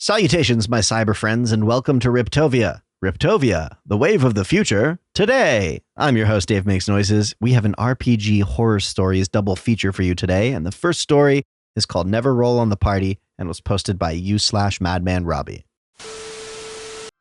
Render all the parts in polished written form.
Salutations, my cyber friends, and welcome to Riptovia. Riptovia, the wave of the future, today. I'm your host, Dave Makes Noises. We have an RPG horror stories double feature for you today, and the first story is called Never Roll on the Party and was posted by u/Madman Robbie.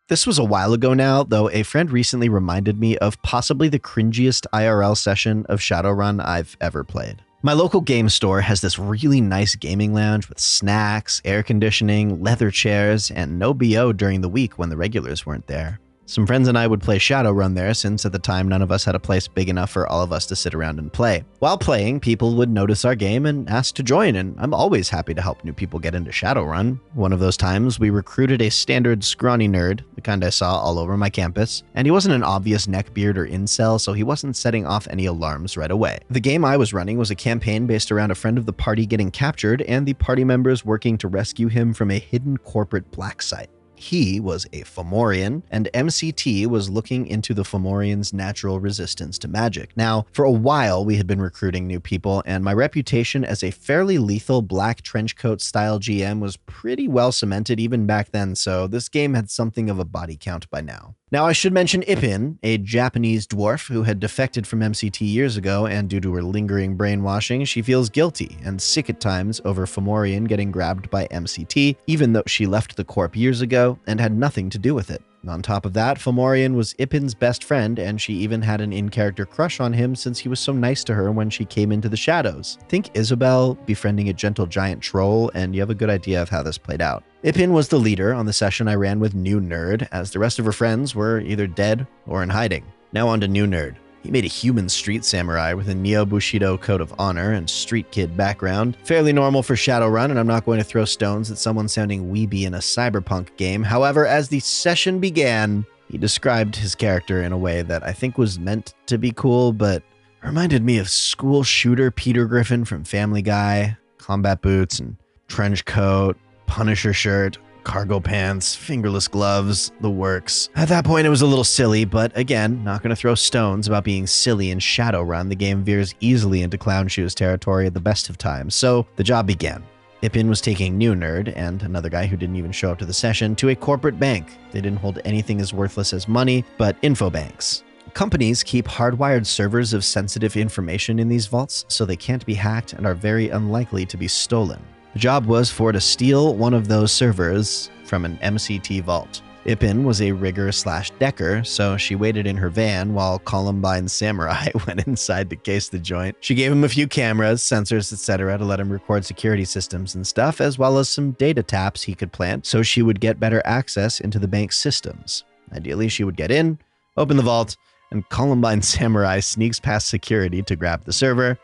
This was a while ago now, though a friend recently reminded me of possibly the cringiest IRL session of Shadowrun I've ever played. My local game store has this really nice gaming lounge with snacks, air conditioning, leather chairs, and no BO during the week when the regulars weren't there. Some friends and I would play Shadowrun there since at the time none of us had a place big enough for all of us to sit around and play. While playing, people would notice our game and ask to join, and I'm always happy to help new people get into Shadowrun. One of those times, we recruited a standard scrawny nerd, the kind I saw all over my campus, and he wasn't an obvious neckbeard or incel, so he wasn't setting off any alarms right away. The game I was running was a campaign based around a friend of the party getting captured and the party members working to rescue him from a hidden corporate black site. He was a Fomorian, and MCT was looking into the Fomorians' natural resistance to magic. Now, for a while, we had been recruiting new people, and my reputation as a fairly lethal black trenchcoat style GM was pretty well cemented even back then, so this game had something of a body count by now. Now, I should mention Ipin, a Japanese dwarf who had defected from MCT years ago, and due to her lingering brainwashing, she feels guilty and sick at times over Fomorian getting grabbed by MCT, even though she left the Corp years ago and had nothing to do with it. On top of that, Fomorian was Ipin's best friend, and she even had an in-character crush on him since he was so nice to her when she came into the shadows. Think Isabel befriending a gentle giant troll, and you have a good idea of how this played out. Ipin was the leader on the session I ran with New Nerd, as the rest of her friends were either dead or in hiding. Now on to New Nerd. He made a human street samurai with a Neo Bushido code of honor and street kid background. Fairly normal for Shadowrun, and I'm not going to throw stones at someone sounding weeby in a cyberpunk game. However, as the session began, he described his character in a way that I think was meant to be cool, but reminded me of school shooter Peter Griffin from Family Guy. Combat boots and trench coat, Punisher shirt, cargo pants, fingerless gloves, the works. At that point, it was a little silly, but again, not going to throw stones about being silly in Shadowrun. The game veers easily into clown shoes territory at the best of times, so the job began. Ipin was taking New Nerd, and another guy who didn't even show up to the session, to a corporate bank. They didn't hold anything as worthless as money, but info banks. Companies keep hardwired servers of sensitive information in these vaults, so they can't be hacked and are very unlikely to be stolen. The job was for to steal one of those servers from an MCT vault. Ipin was a rigger/decker, so she waited in her van while Columbine Samurai went inside to case the joint. She gave him a few cameras, sensors, etc. to let him record security systems and stuff, as well as some data taps he could plant so she would get better access into the bank's systems. Ideally, she would get in, open the vault, and Columbine Samurai sneaks past security to grab the server,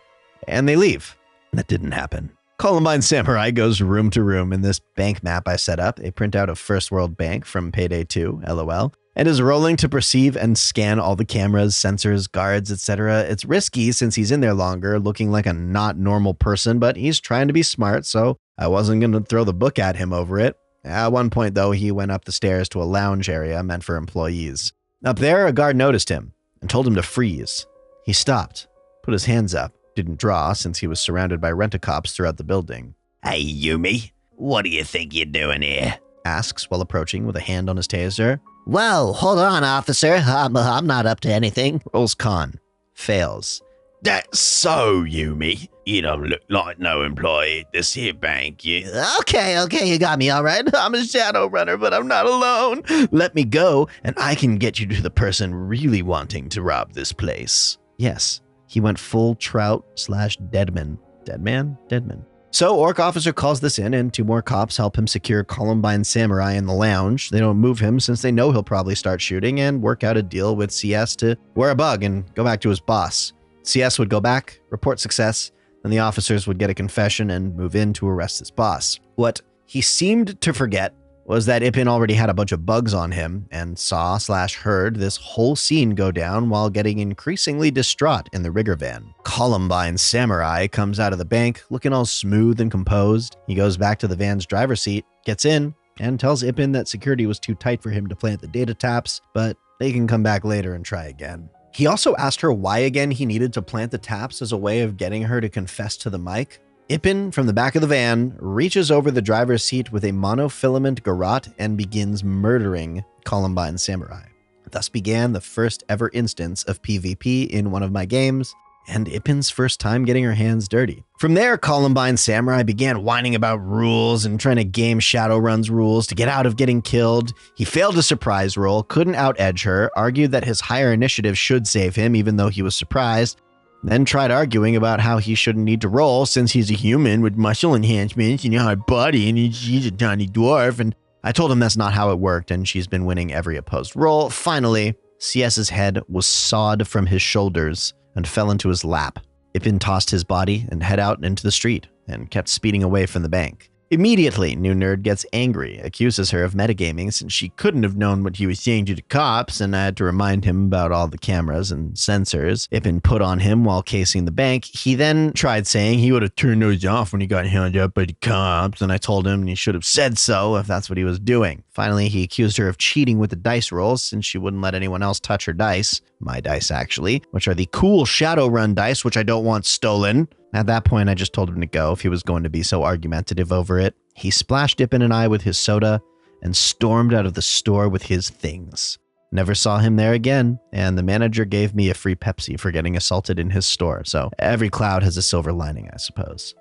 and they leave. That didn't happen. Columbine Samurai goes room to room in this bank map I set up, a printout of First World Bank from Payday 2, LOL, and is rolling to perceive and scan all the cameras, sensors, guards, etc. It's risky since he's in there longer, looking like a not normal person, but he's trying to be smart, so I wasn't going to throw the book at him over it. At one point, though, he went up the stairs to a lounge area meant for employees. Up there, a guard noticed him and told him to freeze. He stopped, put his hands up, didn't draw since he was surrounded by rent-a-cops throughout the building. "Hey, Yumi, what do you think you're doing here?" asks while approaching with a hand on his taser. Whoa, hold on, officer. I'm not up to anything. Rolls con. Fails. "That's so, Yumi. You don't look like no employee at this here bank, you." Okay, you got me, all right. I'm a shadow runner, but I'm not alone. Let me go, and I can get you to the person really wanting to rob this place. Yes. He went full Trout/Deadman. Deadman. So Orc Officer calls this in, and two more cops help him secure Columbine Samurai in the lounge. They don't move him since they know he'll probably start shooting, and work out a deal with CS to wear a bug and go back to his boss. CS would go back, report success, then the officers would get a confession and move in to arrest his boss. What he seemed to forget was that Ipin already had a bunch of bugs on him and saw/heard this whole scene go down while getting increasingly distraught in the rigger van. Columbine Samurai comes out of the bank looking all smooth and composed. He goes back to the van's driver's seat, gets in, and tells Ipin that security was too tight for him to plant the data taps, but they can come back later and try again. He also asked her why again he needed to plant the taps as a way of getting her to confess to the mic. Ipin, from the back of the van, reaches over the driver's seat with a monofilament garrote and begins murdering Columbine Samurai. Thus began the first ever instance of PvP in one of my games, and Ipin's first time getting her hands dirty. From there, Columbine Samurai began whining about rules and trying to game Shadowrun's rules to get out of getting killed. He failed a surprise roll, couldn't out-edge her, argued that his higher initiative should save him even though he was surprised, then tried arguing about how he shouldn't need to roll since he's a human with muscle enhancements and a hard body and he's a tiny dwarf. And I told him that's not how it worked, and she's been winning every opposed roll. Finally, CS's head was sawed from his shoulders and fell into his lap. Ipin tossed his body and head out into the street and kept speeding away from the bank. Immediately, New Nerd gets angry, accuses her of metagaming since she couldn't have known what he was saying to the cops, and I had to remind him about all the cameras and sensors Ipin put on him while casing the bank. He then tried saying he would have turned those off when he got held up by the cops, and I told him he should have said so if that's what he was doing. Finally, he accused her of cheating with the dice rolls since she wouldn't let anyone else touch her dice, my dice actually, which are the cool Shadowrun dice, which I don't want stolen. At that point, I just told him to go if he was going to be so argumentative over it. He splashed Ipin and I with his soda and stormed out of the store with his things. Never saw him there again, and the manager gave me a free Pepsi for getting assaulted in his store, so every cloud has a silver lining, I suppose.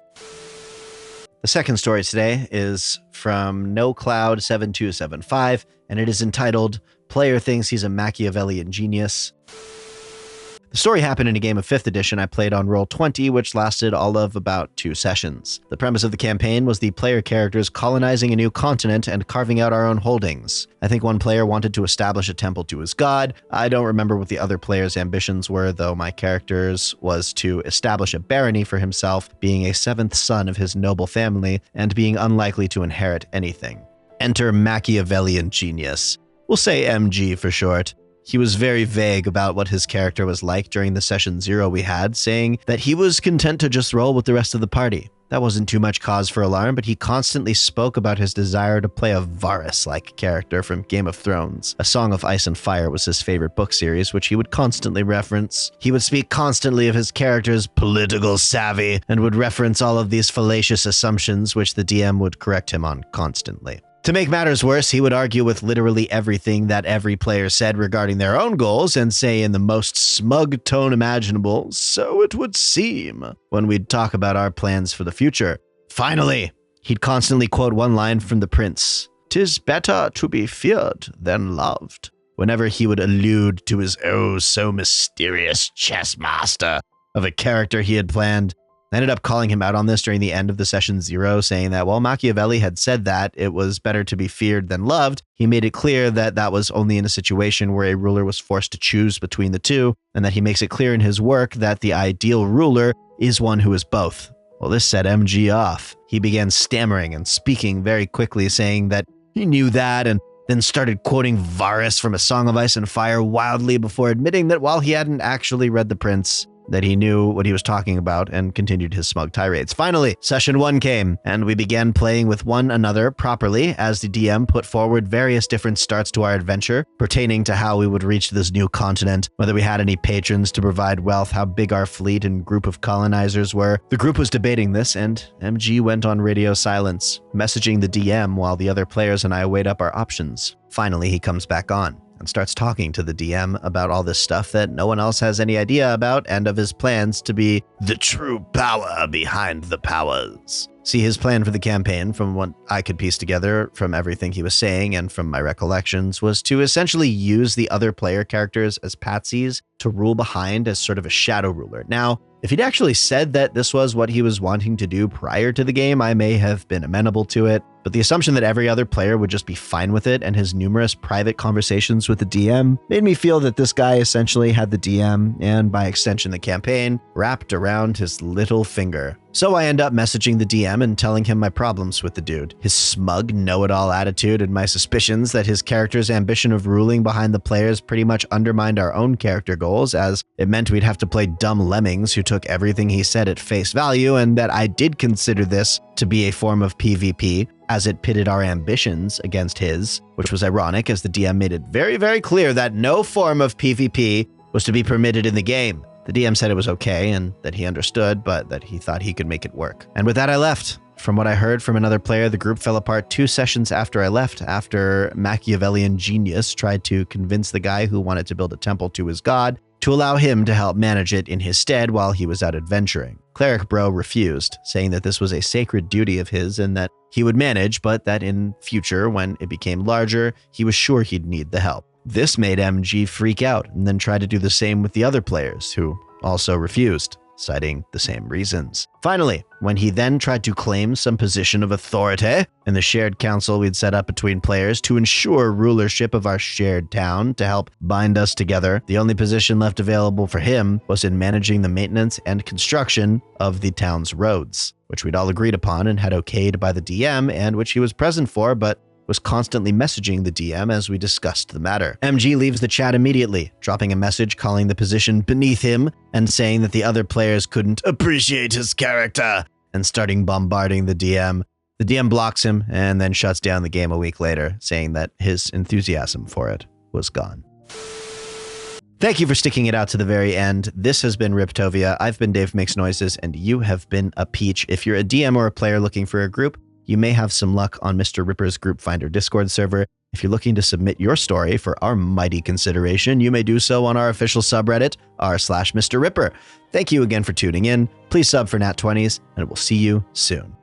The second story today is from NoCloud7275, and it is entitled, Player Thinks He's a Machiavellian Genius. The story happened in a game of 5th edition I played on Roll20, which lasted all of about 2 sessions. The premise of the campaign was the player characters colonizing a new continent and carving out our own holdings. I think one player wanted to establish a temple to his god. I don't remember what the other player's ambitions were, though my character's was to establish a barony for himself, being a 7th son of his noble family, and being unlikely to inherit anything. Enter Machiavellian Genius. We'll say MG for short. He was very vague about what his character was like during the session 0 we had, saying that he was content to just roll with the rest of the party. That wasn't too much cause for alarm, but he constantly spoke about his desire to play a Varys-like character from Game of Thrones. A Song of Ice and Fire was his favorite book series, which he would constantly reference. He would speak constantly of his character's political savvy, and would reference all of these fallacious assumptions, which the DM would correct him on constantly. To make matters worse, he would argue with literally everything that every player said regarding their own goals and say in the most smug tone imaginable, "So it would seem," when we'd talk about our plans for the future. Finally, he'd constantly quote one line from The Prince, "'Tis better to be feared than loved," whenever he would allude to his so mysterious chess master of a character he had planned. I ended up calling him out on this during the end of the session 0, saying that while Machiavelli had said that it was better to be feared than loved, he made it clear that that was only in a situation where a ruler was forced to choose between the two, and that he makes it clear in his work that the ideal ruler is one who is both. Well, this set MG off. He began stammering and speaking very quickly, saying that he knew that, and then started quoting Varys from A Song of Ice and Fire wildly before admitting that while he hadn't actually read The Prince, that he knew what he was talking about, and continued his smug tirades. Finally, session 1 came, and we began playing with one another properly as the DM put forward various different starts to our adventure pertaining to how we would reach this new continent, whether we had any patrons to provide wealth, how big our fleet and group of colonizers were. The group was debating this, and MG went on radio silence, messaging the DM while the other players and I weighed up our options. Finally, he comes back on and starts talking to the DM about all this stuff that no one else has any idea about, and of his plans to be the true power behind the powers. See, his plan for the campaign, from what I could piece together from everything he was saying and from my recollections, was to essentially use the other player characters as patsies to rule behind as sort of a shadow ruler. Now, if he'd actually said that this was what he was wanting to do prior to the game, I may have been amenable to it, but the assumption that every other player would just be fine with it and his numerous private conversations with the DM made me feel that this guy essentially had the DM, and by extension the campaign, wrapped around his little finger. So I end up messaging the DM and telling him my problems with the dude, his smug know-it-all attitude, and my suspicions that his character's ambition of ruling behind the players pretty much undermined our own character goals, as it meant we'd have to play dumb lemmings who took everything he said at face value, and that I did consider this to be a form of PvP, as it pitted our ambitions against his, which was ironic as the DM made it very, very clear that no form of PvP was to be permitted in the game. The DM said it was okay and that he understood, but that he thought he could make it work. And with that, I left. From what I heard from another player, the group fell apart 2 sessions after I left, after Machiavellian genius tried to convince the guy who wanted to build a temple to his god to allow him to help manage it in his stead while he was out adventuring. Cleric Bro refused, saying that this was a sacred duty of his and that he would manage, but that in future, when it became larger, he was sure he'd need the help. This made MG freak out and then try to do the same with the other players, who also refused, citing the same reasons. Finally, when he then tried to claim some position of authority in the shared council we'd set up between players to ensure rulership of our shared town to help bind us together, the only position left available for him was in managing the maintenance and construction of the town's roads, which we'd all agreed upon and had okayed by the DM and which he was present for, but was constantly messaging the DM as we discussed the matter. MG leaves the chat immediately, dropping a message calling the position beneath him and saying that the other players couldn't appreciate his character and starting bombarding the DM. The DM blocks him and then shuts down the game a week later, saying that his enthusiasm for it was gone. Thank you for sticking it out to the very end. This has been Riptovia. I've been Dave Makes Noises, and you have been a peach. If you're a DM or a player looking for a group, you may have some luck on Mr. Ripper's Group Finder Discord server. If you're looking to submit your story for our mighty consideration, you may do so on our official subreddit, r/Mr. Ripper. Thank you again for tuning in. Please sub for Nat 20s, and we'll see you soon.